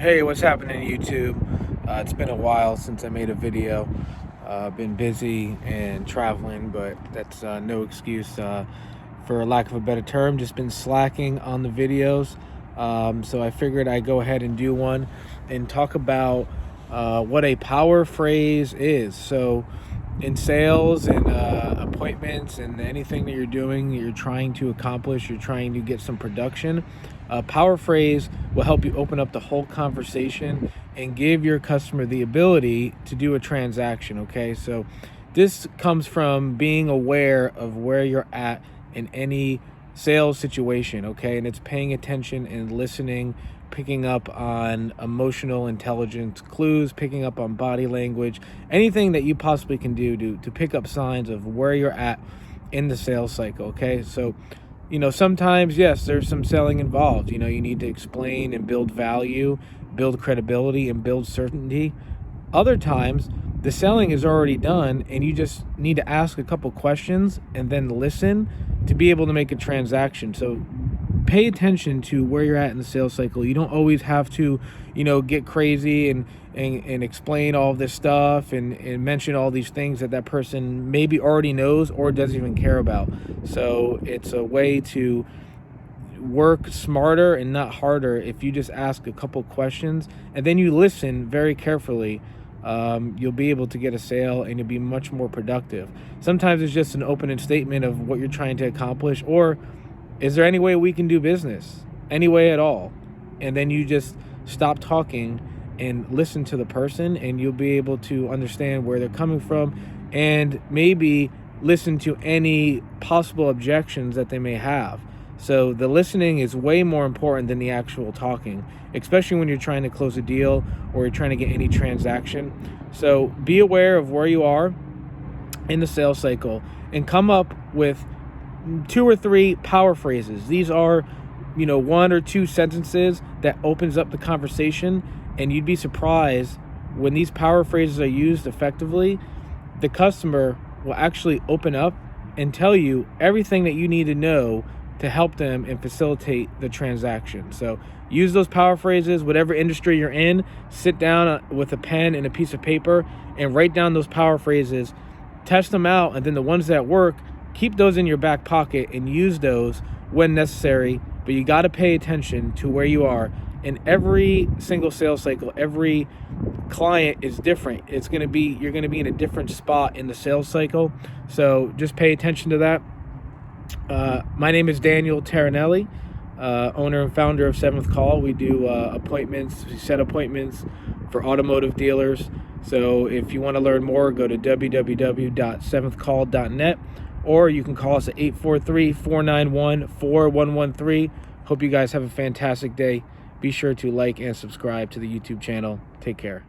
Hey, what's happening, YouTube? It's been a while since I made a video. Been busy and traveling, but that's no excuse for lack of a better term. Just been slacking on the videos. So I figured I'd go ahead and do one and talk about what a power phrase is. So in sales and appointments and anything that you're doing, you're trying to accomplish, you're trying to get some production, power phrase will help you open up the whole conversation and give your customer the ability to do a transaction. Okay, so this comes from being aware of where you're at in any sales situation. Okay, and it's paying attention and listening, picking up on emotional intelligence clues, picking up on body language, anything that you possibly can do to pick up signs of where you're at in the sales cycle. Okay, so sometimes, yes, there's some selling involved. You need to explain and build value, build credibility, and build certainty. Other times the selling is already done and you just need to ask a couple questions and then listen to be able to make a transaction. So pay attention to where you're at in the sales cycle. You don't always have to, get crazy and explain all this stuff and mention all these things that person maybe already knows or doesn't even care about. So it's a way to work smarter and not harder if you just ask a couple questions and then you listen very carefully. You'll be able to get a sale and you'll be much more productive. Sometimes it's just an open statement of what you're trying to accomplish, or is there any way we can do business? Any way at all? And then you just stop talking and listen to the person, and you'll be able to understand where they're coming from and maybe listen to any possible objections that they may have. So the listening is way more important than the actual talking, especially when you're trying to close a deal or you're trying to get any transaction. So be aware of where you are in the sales cycle and come up with 2 or 3 power phrases. These are, 1 or 2 sentences that opens up the conversation, and you'd be surprised when these power phrases are used effectively, the customer will actually open up and tell you everything that you need to know to help them and facilitate the transaction. So use those power phrases, whatever industry you're in, sit down with a pen and a piece of paper and write down those power phrases, test them out, and then the ones that work, keep those in your back pocket and use those when necessary. But you got to pay attention to where you are. In every single sales cycle, every client is different. You're going to be in a different spot in the sales cycle. So just pay attention to that. My name is DanielTarinelli, owner and founder of Seventh Call. We do appointments, we set appointments for automotive dealers. So if you want to learn more, go to www.seventhcall.net, or you can call us at 843-491-4113. Hope you guys have a fantastic day. Be sure to like and subscribe to the YouTube channel. Take care.